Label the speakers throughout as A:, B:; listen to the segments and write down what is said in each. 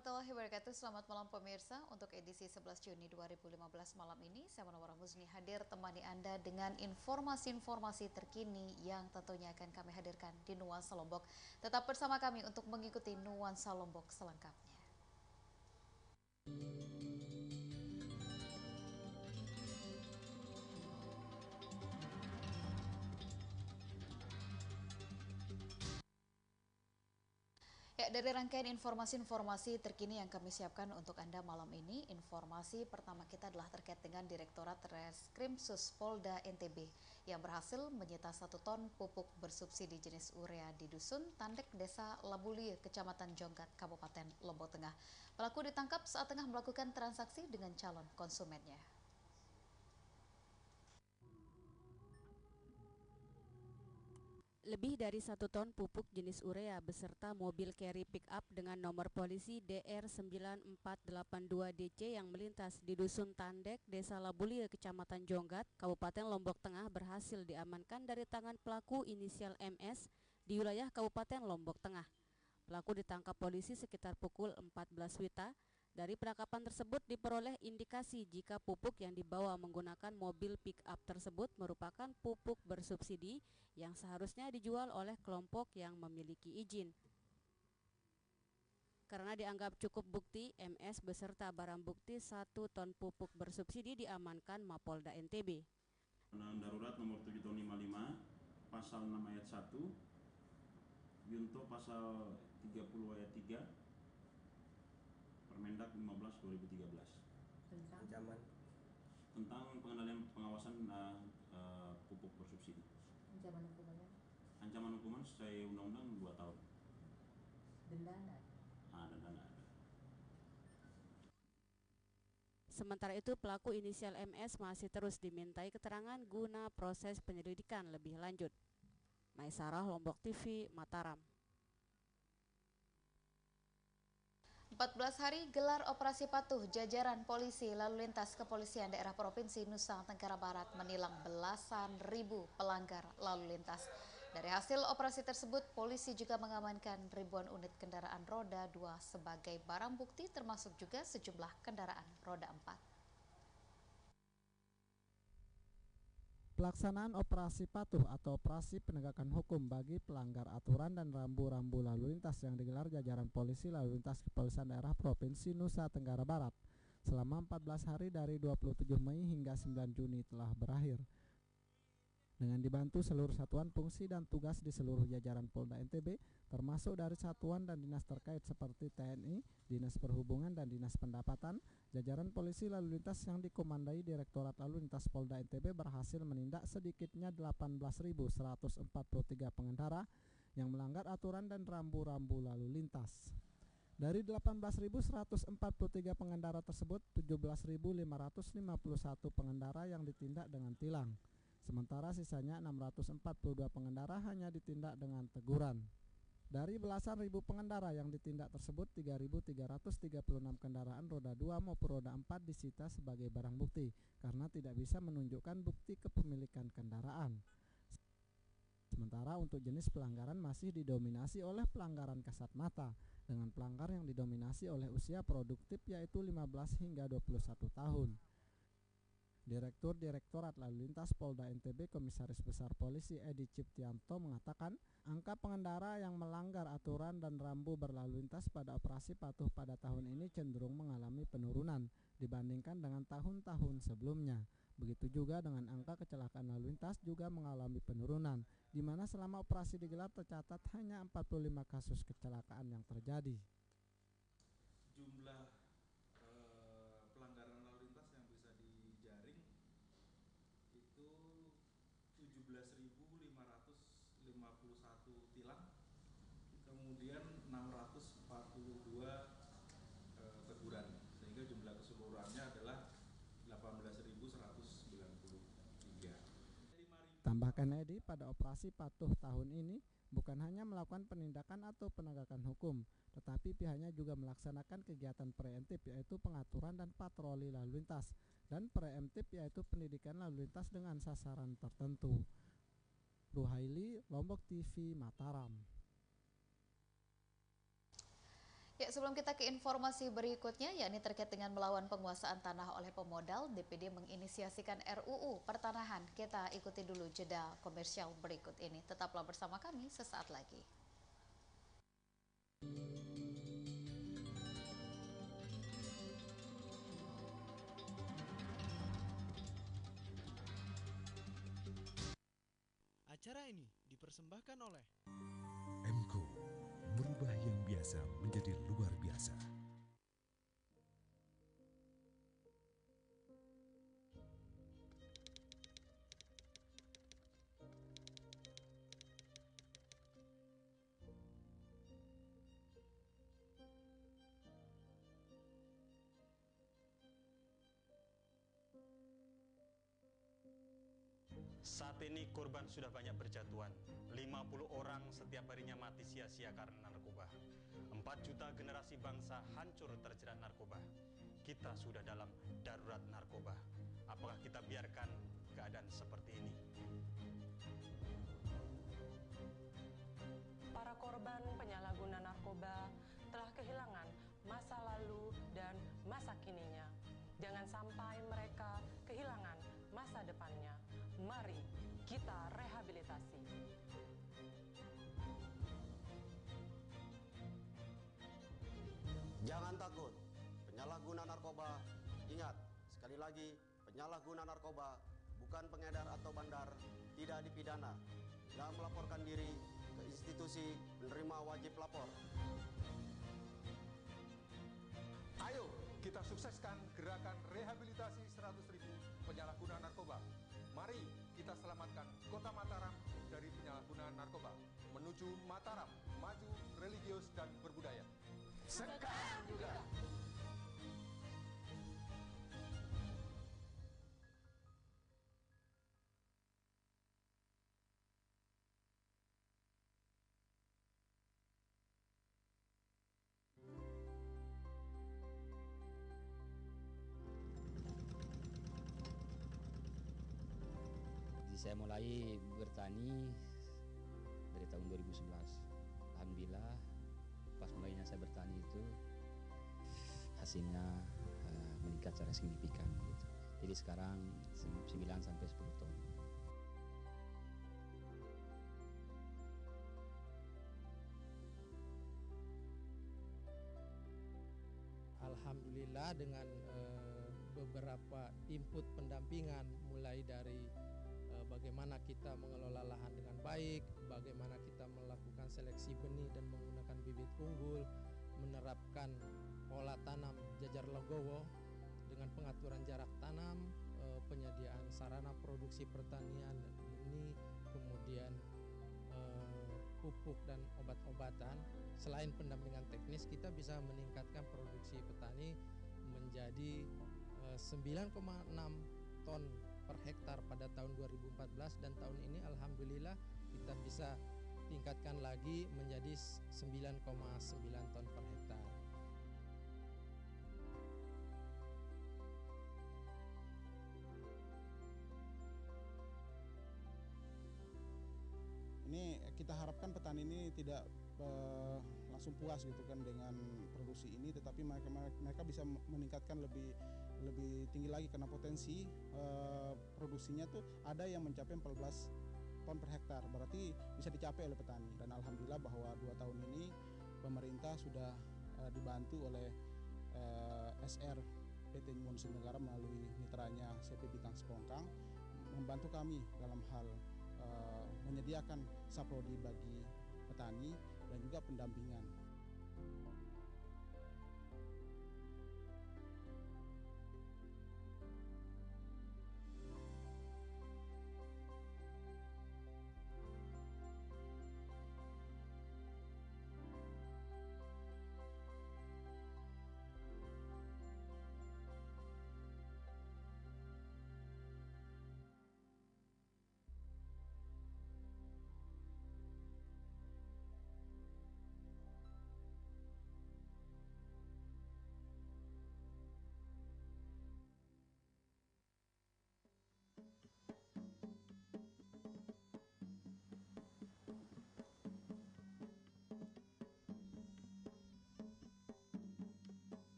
A: warahmatullahi wabarakatuh. Selamat malam pemirsa. Untuk edisi 11 Juni 2015 malam ini, saya Munawwarah Muzni hadir temani Anda dengan informasi-informasi terkini yang tentunya akan kami hadirkan di Nuansa Lombok. Tetap bersama kami untuk mengikuti Nuansa Lombok selengkapnya. Ya, dari rangkaian informasi-informasi terkini yang kami siapkan untuk Anda malam ini, informasi pertama kita adalah terkait dengan Direktorat Reskrimsus Polda NTB yang berhasil menyita 1 ton pupuk bersubsidi jenis urea di Dusun Tandek, Desa Labulie, Kecamatan Jonggat, Kabupaten Lombok Tengah. Pelaku ditangkap saat tengah melakukan transaksi dengan calon konsumennya.
B: Lebih dari 1 ton pupuk jenis urea beserta mobil carry pick-up dengan nomor polisi DR9482DC yang melintas di Dusun Tandek, Desa Labulie, Kecamatan Jonggat, Kabupaten Lombok Tengah berhasil diamankan dari tangan pelaku inisial MS di wilayah Kabupaten Lombok Tengah. Pelaku ditangkap polisi sekitar pukul 14 WITA. Dari penangkapan tersebut diperoleh indikasi jika pupuk yang dibawa menggunakan mobil pick-up tersebut merupakan pupuk bersubsidi yang seharusnya dijual oleh kelompok yang memiliki izin. Karena dianggap cukup bukti, MS beserta barang bukti 1 ton pupuk bersubsidi diamankan Mapolda NTB.
C: Undang-Undang Darurat Nomor 7 Tahun 55, Pasal 6 Ayat 1, Junto Pasal 30 Ayat 3, Permendak 15 2013 tentang pengendalian pengawasan pupuk bersubsidi.
D: Ancaman hukumannya?
C: Ancaman hukuman sesuai undang-undang 2 tahun.
D: Denda ada?
C: Denda ada.
B: Sementara itu pelaku inisial MS masih terus dimintai keterangan guna proses penyelidikan lebih lanjut. Maisarah, Lombok TV, Mataram.
A: 14 hari gelar operasi patuh jajaran polisi lalu lintas kepolisian daerah Provinsi Nusa Tenggara Barat menilang belasan ribu pelanggar lalu lintas. Dari hasil operasi tersebut, polisi juga mengamankan ribuan unit kendaraan roda 2 sebagai barang bukti termasuk juga sejumlah kendaraan roda 4.
E: Pelaksanaan operasi patuh atau operasi penegakan hukum bagi pelanggar aturan dan rambu-rambu lalu lintas yang digelar jajaran polisi lalu lintas kepolisian daerah Provinsi Nusa Tenggara Barat selama 14 hari dari 27 Mei hingga 9 Juni telah berakhir. Dengan dibantu seluruh satuan fungsi dan tugas di seluruh jajaran Polda NTB, termasuk dari satuan dan dinas terkait seperti TNI, Dinas Perhubungan dan Dinas Pendapatan, jajaran polisi lalu lintas yang dikomandai Direktorat Lalu Lintas Polda NTB berhasil menindak sedikitnya 18.143 pengendara yang melanggar aturan dan rambu-rambu lalu lintas. Dari 18.143 pengendara tersebut, 17.551 pengendara yang ditindak dengan tilang. Sementara sisanya 642 pengendara hanya ditindak dengan teguran. Dari belasan ribu pengendara yang ditindak tersebut, 3.336 kendaraan roda 2 maupun roda 4 disita sebagai barang bukti karena tidak bisa menunjukkan bukti kepemilikan kendaraan. Sementara untuk jenis pelanggaran masih didominasi oleh pelanggaran kasat mata dengan pelanggar yang didominasi oleh usia produktif yaitu 15 hingga 21 tahun. Direktur Direktorat Lalu Lintas Polda NTB Komisaris Besar Polisi Edi Ciptianto mengatakan angka pengendara yang melanggar aturan dan rambu berlalu lintas pada operasi patuh pada tahun ini cenderung mengalami penurunan dibandingkan dengan tahun-tahun sebelumnya. Begitu juga dengan angka kecelakaan lalu lintas juga mengalami penurunan, di mana selama operasi digelar tercatat hanya 45 kasus kecelakaan yang terjadi.
F: Jumlah pelanggaran lalu lintas yang bisa dijaring itu 17.551 tilang, kemudian 642 teguran, sehingga jumlah keseluruhannya adalah 18.193.
E: Tambahkan Edi, pada operasi patuh tahun ini bukan hanya melakukan penindakan atau penegakan hukum, tetapi pihaknya juga melaksanakan kegiatan preemptif yaitu pengaturan dan patroli lalu lintas, dan preemptif yaitu pendidikan lalu lintas dengan sasaran tertentu. Ruhaili, Lombok TV, Mataram.
A: Ya, sebelum kita ke informasi berikutnya, yakni terkait dengan melawan penguasaan tanah oleh pemodal, DPD menginisiasikan RUU Pertanahan. Kita ikuti dulu jeda komersial berikut ini. Tetaplah bersama kami sesaat lagi.
F: Acara ini dipersembahkan oleh
G: MCO, merubah yang biasa menjadi luar biasa.
H: Saat ini korban sudah banyak berjatuhan. 50 orang setiap harinya mati sia-sia karena narkoba. 4 juta generasi bangsa hancur terjerat narkoba. Kita sudah dalam darurat narkoba. Apakah kita biarkan keadaan seperti ini?
I: Para korban penyalahguna narkoba telah kehilangan masa lalu dan masa kininya. Jangan sampai mereka kehilangan masa depannya. Mari kita rehabilitasi.
J: Jangan takut, penyalahguna narkoba. Ingat, sekali lagi, penyalahguna narkoba bukan pengedar atau bandar, tidak dipidana. Dan melaporkan diri ke institusi penerima wajib lapor.
K: Ayo kita sukseskan gerakan rehabilitasi 100.000 penyalahguna narkoba. Mari kita selamatkan Kota Mataram dari penyalahgunaan narkoba menuju Mataram maju, religius dan berbudaya. Sekarang juga.
L: Saya mulai bertani dari tahun 2011. Alhamdulillah pas mulainya saya bertani itu hasilnya meningkat secara signifikan gitu. Jadi sekarang 9 sampai 10 ton.
M: Alhamdulillah dengan beberapa input pendampingan mulai dari bagaimana kita mengelola lahan dengan baik, bagaimana kita melakukan seleksi benih dan menggunakan bibit unggul, menerapkan pola tanam jajar legowo dengan pengaturan jarak tanam, penyediaan sarana produksi pertanian benih, kemudian pupuk dan obat-obatan. Selain pendampingan teknis, kita bisa meningkatkan produksi petani menjadi 9,6 ton per hektar pada tahun 2014 dan tahun ini alhamdulillah kita bisa tingkatkan lagi menjadi 9,9 ton per hektar.
N: Ini kita harapkan petani ini tidak langsung puas gitu kan dengan produksi ini, tetapi mereka bisa meningkatkan lebih tinggi lagi karena potensi produksinya tuh ada yang mencapai 14 ton per hektar, berarti bisa dicapai oleh petani. Dan alhamdulillah bahwa 2 tahun ini pemerintah sudah dibantu oleh SR PT Monsun Negara melalui mitranya CP Bintang Sepongkang membantu kami dalam hal menyediakan saprodi bagi petani dan juga pendampingan.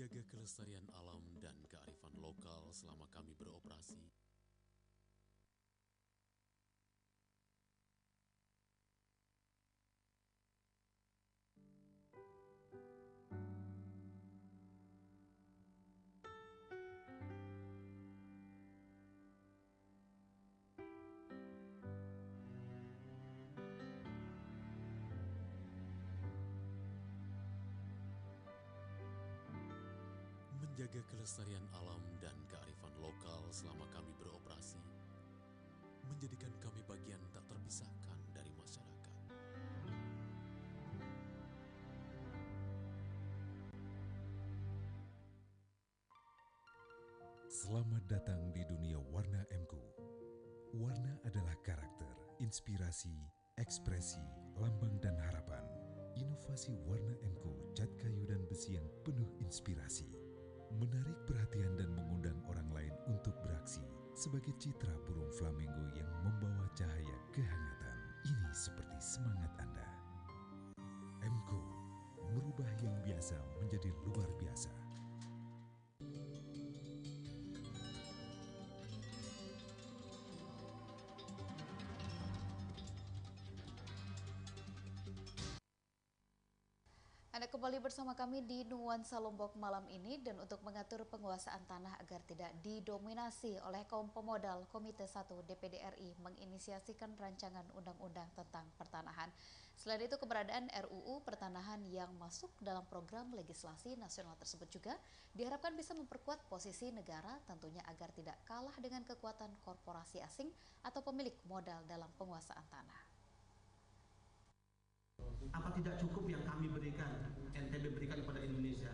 O: Menjaga kelestarian alam dan kearifan lokal selama kami beroperasi. Menjaga kelestarian alam dan kearifan lokal selama kami beroperasi, menjadikan kami bagian tak terpisahkan dari masyarakat.
G: Selamat datang di dunia warna MQ. Warna adalah karakter, inspirasi, ekspresi, lambang dan harapan. Inovasi warna MQ cat kayu dan besi yang penuh inspirasi, menarik perhatian dan mengundang orang lain untuk beraksi sebagai citra burung flamingo yang membawa cahaya kehangatan. Ini seperti semangat Anda. MQ, merubah yang biasa menjadi luar biasa.
A: Anda kembali bersama kami di Nuansa Lombok malam ini, dan untuk mengatur penguasaan tanah agar tidak didominasi oleh kaum pemodal, Komite 1 DPD RI menginisiasikan rancangan undang-undang tentang pertanahan. Selain itu, keberadaan RUU Pertanahan yang masuk dalam program legislasi nasional tersebut juga diharapkan bisa memperkuat posisi negara, tentunya agar tidak kalah dengan kekuatan korporasi asing atau pemilik modal dalam penguasaan tanah.
P: Apa tidak cukup yang kami berikan, NTB berikan kepada Indonesia?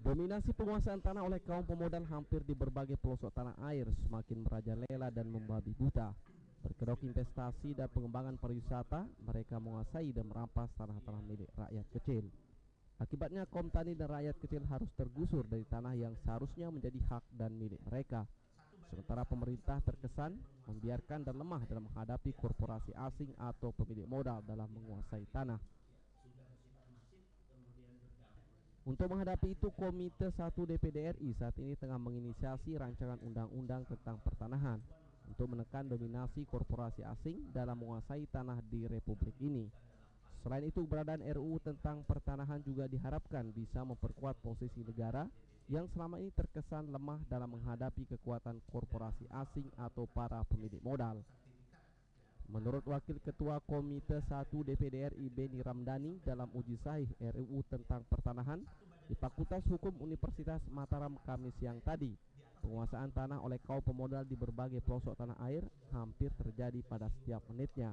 Q: Dominasi penguasaan tanah oleh kaum pemodal hampir di berbagai pelosok tanah air semakin merajalela dan membabi buta. Berkedok investasi dan pengembangan pariwisata, mereka menguasai dan merampas tanah-tanah milik rakyat kecil. Akibatnya kaum tani dan rakyat kecil harus tergusur dari tanah yang seharusnya menjadi hak dan milik mereka. Sementara pemerintah terkesan membiarkan dan lemah dalam menghadapi korporasi asing atau pemilik modal dalam menguasai tanah. Untuk menghadapi itu, Komite 1 DPD RI saat ini tengah menginisiasi rancangan undang-undang tentang pertanahan untuk menekan dominasi korporasi asing dalam menguasai tanah di Republik ini. Selain itu, keberadaan RUU tentang pertanahan juga diharapkan bisa memperkuat posisi negara yang selama ini terkesan lemah dalam menghadapi kekuatan korporasi asing atau para pemilik modal. Menurut Wakil Ketua Komite 1 DPD RI Beni Ramdhani, dalam uji sahih RUU tentang pertanahan di Fakultas Hukum Universitas Mataram Kamis siang tadi, penguasaan tanah oleh kaum pemodal di berbagai pelosok tanah air hampir terjadi pada setiap menitnya.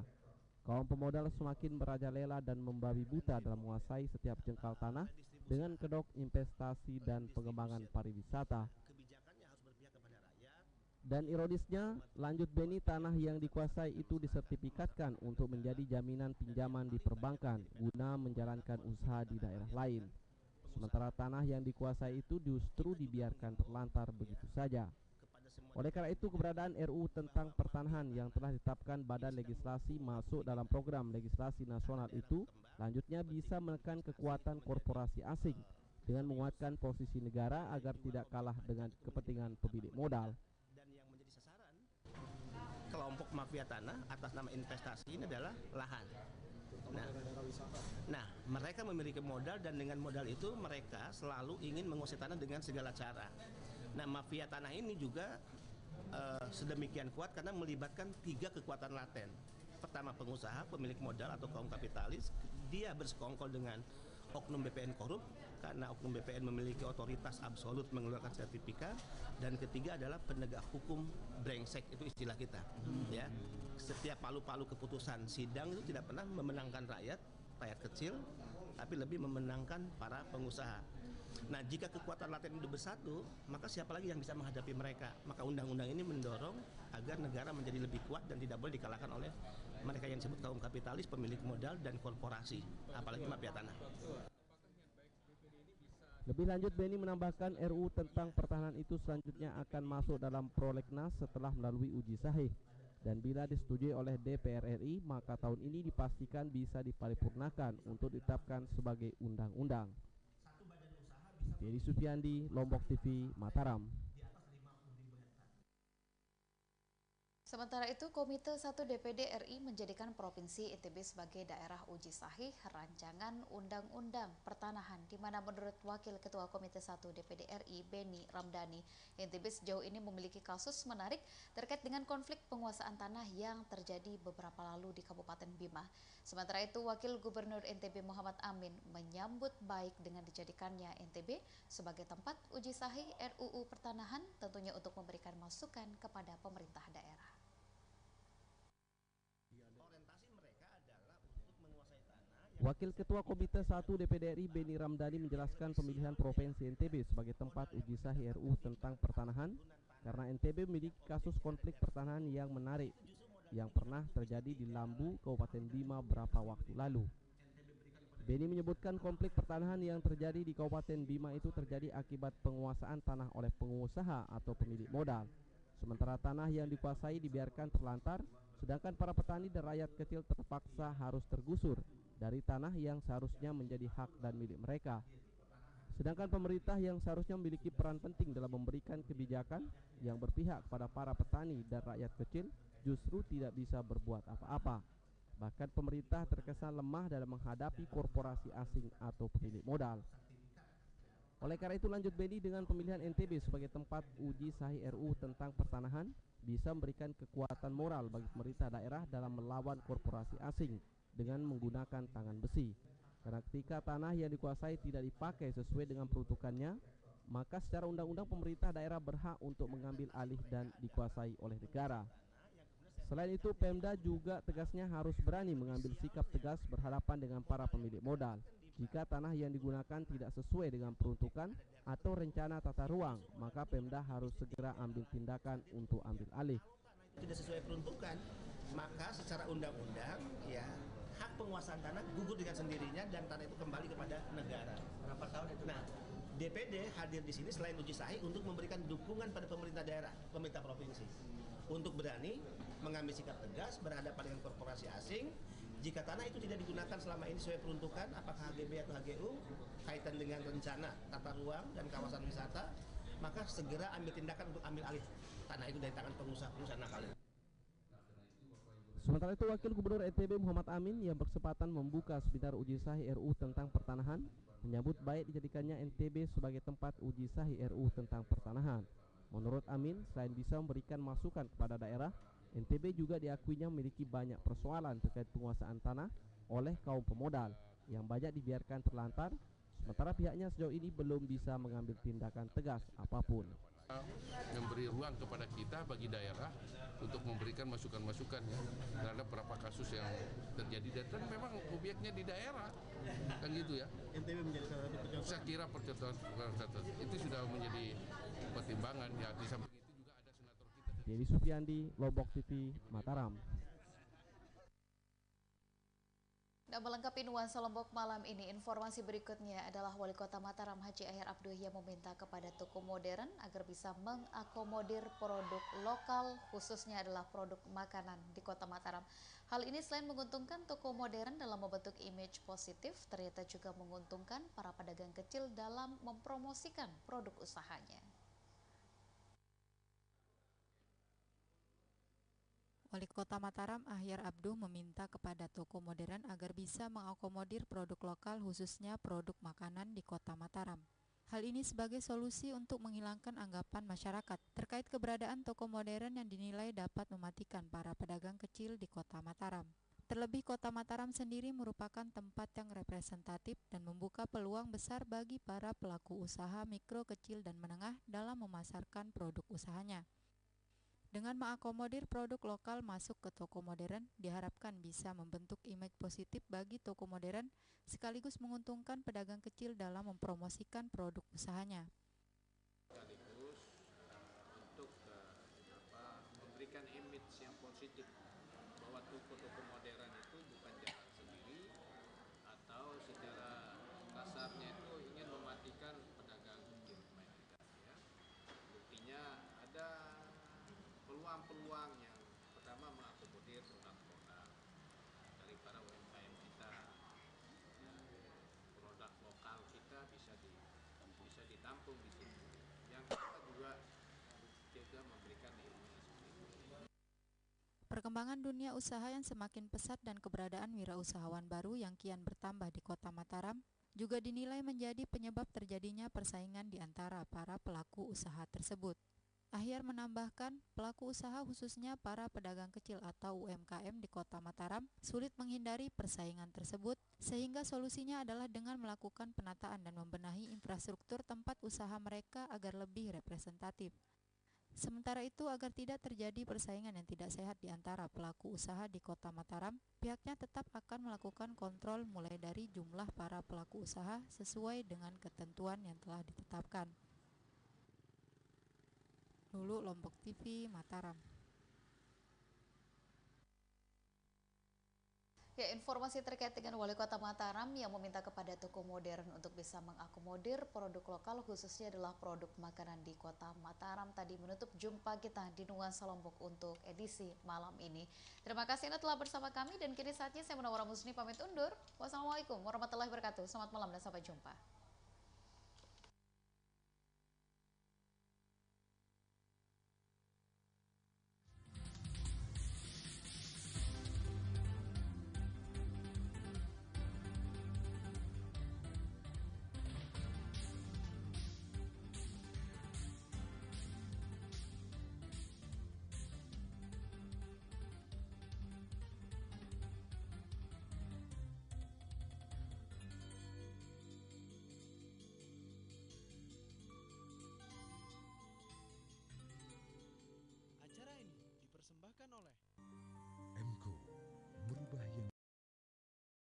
Q: Kaum pemodal semakin merajalela dan membabi buta dalam menguasai setiap jengkal tanah dengan kedok investasi dan pengembangan pariwisata. Dan ironisnya, lanjut Beni, tanah yang dikuasai itu disertifikatkan untuk menjadi jaminan pinjaman di perbankan guna menjalankan usaha di daerah lain. Sementara tanah yang dikuasai itu justru dibiarkan terlantar begitu saja. Oleh karena itu, keberadaan RUU tentang pertanahan yang telah ditetapkan Badan Legislasi masuk dalam program legislasi nasional itu lanjutnya bisa menekan kekuatan korporasi asing dengan menguatkan posisi negara agar tidak kalah dengan kepentingan pemilik modal.
P: Kelompok mafia tanah atas nama investasi ini adalah lahan. Nah, mereka memiliki modal dan dengan modal itu mereka selalu ingin menguasai tanah dengan segala cara. Nah, mafia tanah ini juga sedemikian kuat karena melibatkan 3 kekuatan laten. Pertama, pengusaha, pemilik modal atau kaum kapitalis, dia bersekongkol dengan oknum BPN korup karena oknum BPN memiliki otoritas absolut mengeluarkan sertifikat, dan ketiga adalah penegak hukum brengsek, itu istilah kita. Ya, setiap palu-palu keputusan sidang itu tidak pernah memenangkan rakyat kecil, tapi lebih memenangkan para pengusaha. Nah, jika kekuatan laten itu bersatu, maka siapa lagi yang bisa menghadapi mereka? Maka undang-undang ini mendorong agar negara menjadi lebih kuat dan tidak boleh dikalahkan oleh mereka yang disebut kaum kapitalis, pemilik modal, dan korporasi, apalagi mafia tanah.
Q: Lebih lanjut, Beni menambahkan RUU tentang pertahanan itu selanjutnya akan masuk dalam prolegnas setelah melalui uji sahih. Dan bila disetujui oleh DPR RI, maka tahun ini dipastikan bisa diparipurnakan untuk ditetapkan sebagai undang-undang. Dedi Sufiandi, Lombok TV, Mataram.
A: Sementara itu, Komite 1 DPD RI menjadikan Provinsi NTB sebagai daerah uji sahih rancangan Undang-Undang Pertanahan, di mana menurut Wakil Ketua Komite 1 DPD RI, Beni Ramdhani, NTB sejauh ini memiliki kasus menarik terkait dengan konflik penguasaan tanah yang terjadi beberapa lalu di Kabupaten Bima. Sementara itu, Wakil Gubernur NTB Muhammad Amin menyambut baik dengan dijadikannya NTB sebagai tempat uji sahih RUU Pertanahan, tentunya untuk memberikan masukan kepada pemerintah daerah.
Q: Wakil Ketua Komite 1 DPD RI Beni Ramdhani menjelaskan pemilihan Provinsi NTB sebagai tempat uji sahih RUU tentang pertanahan karena NTB memiliki kasus konflik pertanahan yang menarik yang pernah terjadi di Lambu, Kabupaten Bima beberapa waktu lalu. Beni menyebutkan konflik pertanahan yang terjadi di Kabupaten Bima itu terjadi akibat penguasaan tanah oleh pengusaha atau pemilik modal. Sementara tanah yang dikuasai dibiarkan terlantar, sedangkan para petani dan rakyat kecil terpaksa harus tergusur dari tanah yang seharusnya menjadi hak dan milik mereka. Sedangkan pemerintah yang seharusnya memiliki peran penting dalam memberikan kebijakan yang berpihak kepada para petani dan rakyat kecil justru tidak bisa berbuat apa-apa. Bahkan pemerintah terkesan lemah dalam menghadapi korporasi asing atau pemilik modal. Oleh karena itu, lanjut Beni, dengan pemilihan NTB sebagai tempat uji sahih RUU tentang pertanahan bisa memberikan kekuatan moral bagi pemerintah daerah dalam melawan korporasi asing dengan menggunakan tangan besi. Karena ketika tanah yang dikuasai tidak dipakai sesuai dengan peruntukannya, maka secara undang-undang pemerintah daerah berhak untuk mengambil alih dan dikuasai oleh negara. Selain itu, Pemda juga tegasnya harus berani mengambil sikap tegas berhadapan dengan para pemilik modal. Jika tanah yang digunakan tidak sesuai dengan peruntukan atau rencana tata ruang, maka Pemda harus segera ambil tindakan untuk ambil alih.
P: Tidak sesuai peruntukan, maka secara undang-undang ya hak penguasaan tanah gugur dengan sendirinya dan tanah itu kembali kepada negara. Berapa tahun itu? Nah, DPD hadir di sini selain uji sahih untuk memberikan dukungan pada pemerintah daerah, pemerintah provinsi, untuk berani mengambil sikap tegas berhadapan dengan korporasi asing. Jika tanah itu tidak digunakan selama ini sesuai peruntukan, apakah HGB atau HGU, kaitan dengan rencana tata ruang dan kawasan wisata, maka segera ambil tindakan untuk ambil alih tanah itu dari tangan pengusaha-pengusaha nakal.
Q: Sementara itu, Wakil Gubernur NTB Muhammad Amin yang berkesempatan membuka seminar uji sahih RUU tentang pertanahan menyambut baik dijadikannya NTB sebagai tempat uji sahih RUU tentang pertanahan. Menurut Amin, selain bisa memberikan masukan kepada daerah, NTB juga diakuinya memiliki banyak persoalan terkait penguasaan tanah oleh kaum pemodal yang banyak dibiarkan terlantar, sementara pihaknya sejauh ini belum bisa mengambil tindakan tegas apapun.
R: Memberi ruang kepada kita bagi daerah untuk memberikan masukan-masukan ya terhadap beberapa kasus yang terjadi dan memang obyeknya di daerah kan gitu ya. NTB menjadi salah satu percontohan. Saya kira percontohan itu sudah menjadi pertimbangan ya. Di samping itu juga ada senator kita.
Q: Dedi Sufiandi, Lombok TV, Mataram.
A: Dan melengkapi nuansa Lombok malam ini, informasi berikutnya adalah Wali Kota Mataram Haji Ahyar Abduh yang meminta kepada toko modern agar bisa mengakomodir produk lokal, khususnya adalah produk makanan di Kota Mataram. Hal ini selain menguntungkan toko modern dalam membentuk image positif, ternyata juga menguntungkan para pedagang kecil dalam mempromosikan produk usahanya.
S: Wali Kota Mataram Ahyar Abduh meminta kepada toko modern agar bisa mengakomodir produk lokal khususnya produk makanan di Kota Mataram. Hal ini sebagai solusi untuk menghilangkan anggapan masyarakat terkait keberadaan toko modern yang dinilai dapat mematikan para pedagang kecil di Kota Mataram. Terlebih Kota Mataram sendiri merupakan tempat yang representatif dan membuka peluang besar bagi para pelaku usaha mikro, kecil, dan menengah dalam memasarkan produk usahanya. Dengan mengakomodir produk lokal masuk ke toko modern, diharapkan bisa membentuk image positif bagi toko modern sekaligus menguntungkan pedagang kecil dalam mempromosikan produk usahanya.
T: Sekaligus untuk memberikan image yang positif bahwa toko-toko modern itu bukan jalan sendiri atau secara kasarnya itu ingin mematikan pedagang kecil. Buktinya ada peluang-peluang yang pertama mengakomodir produk-produk dari para UMKM kita, produk lokal kita bisa ditampung di situ. Yang kedua juga memberikan ilmu seperti itu.
S: Perkembangan dunia usaha yang semakin pesat dan keberadaan wirausahawan baru yang kian bertambah di Kota Mataram juga dinilai menjadi penyebab terjadinya persaingan di antara para pelaku usaha tersebut. Ahyar menambahkan, pelaku usaha khususnya para pedagang kecil atau UMKM di Kota Mataram sulit menghindari persaingan tersebut, sehingga solusinya adalah dengan melakukan penataan dan membenahi infrastruktur tempat usaha mereka agar lebih representatif. Sementara itu, agar tidak terjadi persaingan yang tidak sehat di antara pelaku usaha di Kota Mataram, pihaknya tetap akan melakukan kontrol mulai dari jumlah para pelaku usaha sesuai dengan ketentuan yang telah ditetapkan. Lulu, Lombok TV, Mataram.
A: Ya, informasi terkait dengan Wali Kota Mataram yang meminta kepada toko modern untuk bisa mengakomodir produk lokal khususnya adalah produk makanan di Kota Mataram tadi menutup jumpa kita di Nuansa Lombok untuk edisi malam ini. Terima kasih Anda telah bersama kami dan kini saatnya saya Munawwarah Musni pamit undur. Wassalamualaikum warahmatullahi wabarakatuh. Selamat malam dan sampai jumpa.